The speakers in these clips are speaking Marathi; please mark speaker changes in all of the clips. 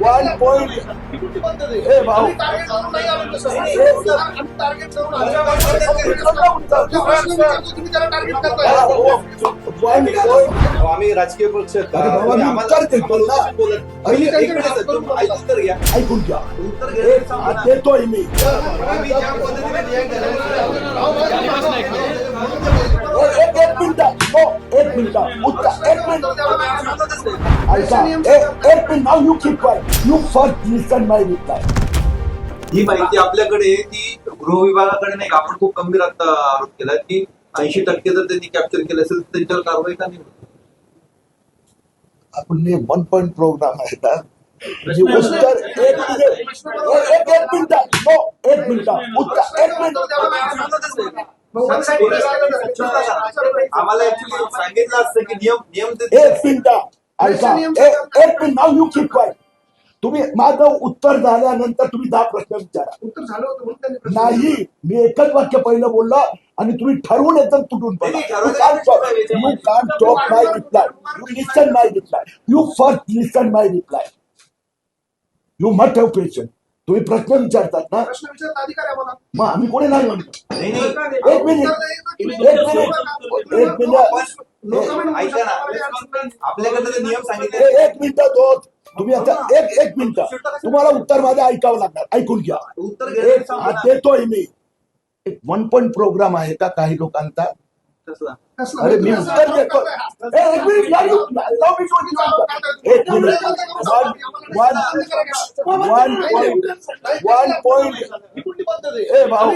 Speaker 1: वन पॉइंट हे भाऊ वन पॉइंट
Speaker 2: आम्ही राजकीय पक्ष आहेत.
Speaker 1: बाबा मी उत्तर देतो ना.
Speaker 2: उत्तर घ्या.
Speaker 1: ऐकून घ्या. देतोय मी.
Speaker 2: आम्ही ज्या पद्धतीने न्याय
Speaker 1: एक मिनिट एक मिनिट उत्तर एक मिनिट ऐका एक minute now you keep quiet you first listen my reply.
Speaker 2: ही माहिती आपल्याकडे ती गृह विभागाकडे नाही का? आपण खूप गंभीर आता आरोप केला की 80% जर त्यांनी कॅप्चर केलं असेल तर त्यांच्यावर कारवाई का नाही होत?
Speaker 1: आपण हे वन पॉइंट प्रोग्राम आहे ना जी उत्तर एक मिनिट एक मिनिट उत्तर एक मिनिट
Speaker 2: आम्हाला ऍक्च्युली सांगितलं असतं की नियम
Speaker 1: एक मिनिट ऐका एक minute now you keep quite. तुम्ही माझं उत्तर झाल्यानंतर तुम्ही 10 प्रश्न विचारा.
Speaker 3: उत्तर झालं होतं म्हणून त्यांनी
Speaker 1: नाही मी एकच वाक्य पहिलं बोललो आणि तुम्ही ठरवून एकदम तुटून पडला. You can't talk my reply. You listen my reply. You first listen my reply. You must have patience. तुम्ही प्रश्न विचारतात ना
Speaker 3: प्रश्न विचारता अधिकार आहे आम्हाला.
Speaker 1: मग आम्ही कोणी नाही म्हणतो. एक मिनिट
Speaker 2: ऐका ना, आपल्याकडे नियम सांगितले.
Speaker 1: एक मिनिट दोन तुम्ही आता एक मिनिट तुम्हाला उत्तर माझं ऐकावं लागणार. ऐकून घ्या.
Speaker 2: उत्तर
Speaker 1: देतोय मी. एक वन पॉइंट प्रोग्राम आहे का काही लोकांचा?
Speaker 2: कसला?
Speaker 1: अरे मी उत्तर देतो. एक मिनिट एक मिनिट वन पॉइंट हे भाऊ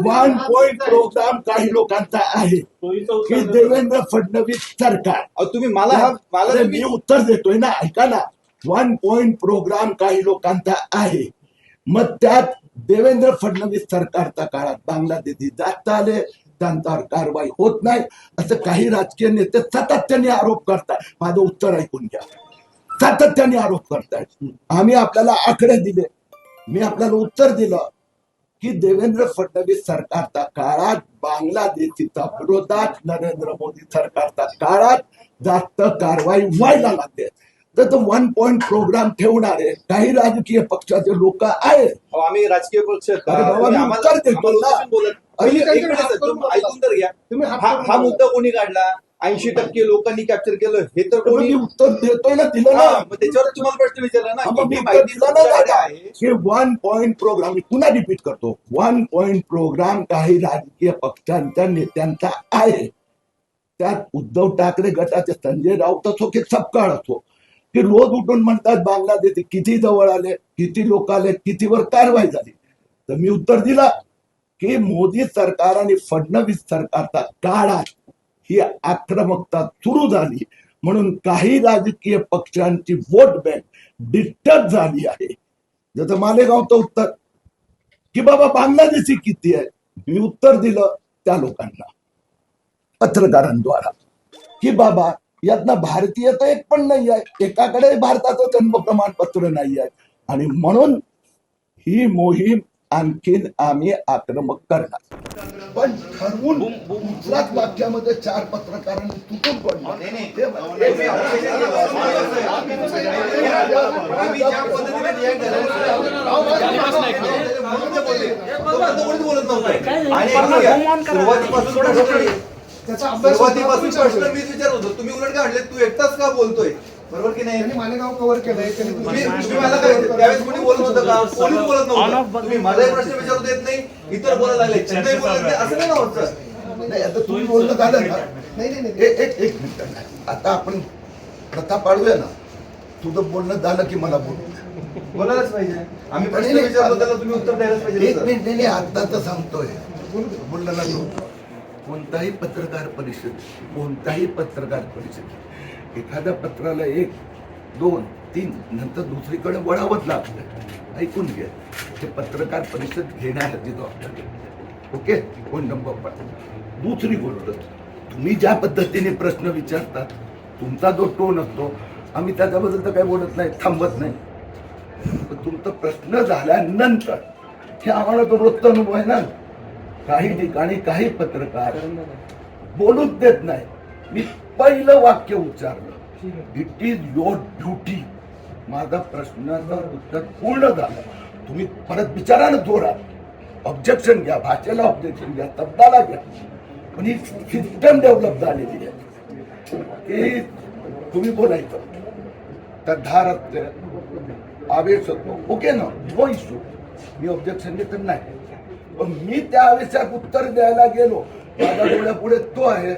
Speaker 1: वन पॉइंट प्रोग्राम काही लोकांचा आहे की देवेंद्र फडणवीस सरकार.
Speaker 2: तुम्ही मला
Speaker 1: मी उत्तर देतोय ना ऐका ना. वन पॉइंट प्रोग्राम काही लोकांचा आहे मग त्यात देवेंद्र फडणवीस सरकारच्या काळात बांगलादेशी जास्त आले त्यांच्यावर कारवाई होत नाही असं काही राजकीय नेते सातत्याने आरोप करतात. माझं उत्तर ऐकून घ्या. सातत्याने आरोप करतायत. आम्ही आपल्याला आकडे दिले. मी आपल्याला उत्तर दिलं की देवेंद्र फडणवीस सरकारच्या काळात बांगलादेशीच्या विरोधात नरेंद्र मोदी सरकारच्या काळात जास्त कारवाई व्हायला लागते. तर तो वन पॉइंट प्रोग्राम ठेवणारे काही राजकीय पक्षाचे लोक आहेत.
Speaker 2: आम्ही राजकीय पक्ष आहेत.
Speaker 1: अरे बाबा मी उत्तर देतो ना.
Speaker 2: ऐकून तर घ्या. हा मुद्दा कोणी काढला? 80% लोकांनी कॅप्चर केलं हे तर कोणी
Speaker 1: मी उत्तर देतोय ना दिलं ना.
Speaker 2: मग त्याच्यावर तुम्हाला प्रश्न विचारला ना
Speaker 1: मग
Speaker 2: की
Speaker 1: मी
Speaker 2: ही
Speaker 1: उत्तर
Speaker 2: माहिती
Speaker 1: दिलं ना
Speaker 2: तुमच्याकडे
Speaker 1: दादा.
Speaker 2: आहे.
Speaker 1: की वन पॉइंट प्रोग्राम मी पुन्हा रिपीट करतो. वन पॉइंट प्रोग्राम काही राजकीय पक्षांच्या नेत्यांचा आहे. त्यात उद्धव ठाकरे गटाचे संजय राऊत असो की सपकाळ असो की रोज उठून म्हणतात बांगलादेशी किती जवळ आले, किती लोक आले, कितीवर कारवाई झाली. तर मी उत्तर दिला की मोदी सरकार आणि फडणवीस सरकारच्या काळात ही आक्रमकता सुरू झाली म्हणून काही राजकीय पक्षांची वोट बँक डिस्टर्ब झाली आहे. जसं मालेगावचं उत्तर की बाबा बांगलादेशी किती आहे. मी उत्तर दिलं त्या लोकांना पत्रकारांद्वारा की बाबा यातनं भारतीय तर एक पण नाही आहे. एकाकडे भारताचं जन्म प्रमाणपत्र नाही आहे आणि म्हणून ही मोहीम आणखीन आम्ही आक्रमक करणार. पण ठरवून दुसऱ्याच वाक्यामध्ये 4 पत्रकारांनी तुटून पडलं.
Speaker 2: सुरुवातीपासून प्रश्न मीच विचारत होतो. तुम्ही उलट काढले तू एकटाच का बोलतोय? बरोबर की नाही?
Speaker 3: त्यांनी मालेगाव कव्हर केलंय.
Speaker 2: तुम्ही मला काय त्यावेळेस कोणी बोलत होतं का? कोणीच बोलत नव्हतं. तुम्ही मलाही प्रश्न विचारू देत नाही, इतर बोलायला लागले, चिंताही बोलत नाही. असं नाही ना होतं.
Speaker 1: नाही आता तुम्ही बोलणं झालं ना.
Speaker 3: नाही
Speaker 1: एक मिनिट आता आपण प्रथा पाडूया ना. तुझं बोलणं झालं की मला बोलू
Speaker 2: बोलायलाच पाहिजे. आम्ही प्रश्न विचारतो त्याला तुम्ही उत्तर द्यायलाच पाहिजे.
Speaker 1: एक मिनिट नाही आता तर सांगतोय बोलणं लागलो. कोणताही पत्रकार परिषद एखाद्या पत्राला 1, 2, 3 नंतर दुसरीकडे वळावंच लागतं. ऐकून घ्या. ते पत्रकार परिषद घेण्यासाठी जबाबदारी. ओके कोण नंबर. दुसरी गोष्ट तुम्ही ज्या पद्धतीने प्रश्न विचारतात तुमचा जो टोन असतो आम्ही त्याच्याबद्दल तर काही बोलत नाही, थांबत नाही. पण तुमचा प्रश्न झाल्यानंतर हे आम्हाला तो रोजचा अनुभव आहे ना. काही ठिकाणी काही पत्रकार बोलूच देत नाही. मी पहिलं वाक्य उच्चारलं, इट इज युअर ड्युटी. माझा प्रश्नाचं उत्तर पूर्ण झालं. तुम्ही परत विचारा ना जोरात, ऑब्जेक्शन घ्या, भाषेला ऑब्जेक्शन घ्या, शब्दाला घ्या. पण ही सिस्टम डेव्हलप झालेली आहे की तुम्ही बोलायचं तर धारत्य आवेश होतो, ओके ना, नो इश्यू, मी ऑब्जेक्शन घेत नाही. पण मी त्या आवेशात उत्तर द्यायला गेलो, माझ्या डोळ्यापुढे तो आहे,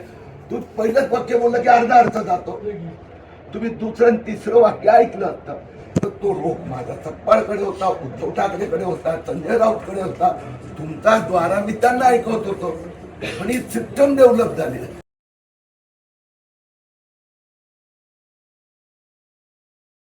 Speaker 1: तू पहिलंच वाक्य बोललं की अर्धा अर्थ जातो. तुम्ही दुसरं आणि तिसरं वाक्य ऐकलं असतं तर तो रोख माझा सप्पाळकडे होता, उद्धव ठाकरेकडे होता, संजय राऊतकडे होता, तुमचा द्वारा मी त्यांना ऐकवत होतो. पण ही सिस्टम डेव्हलप झाली.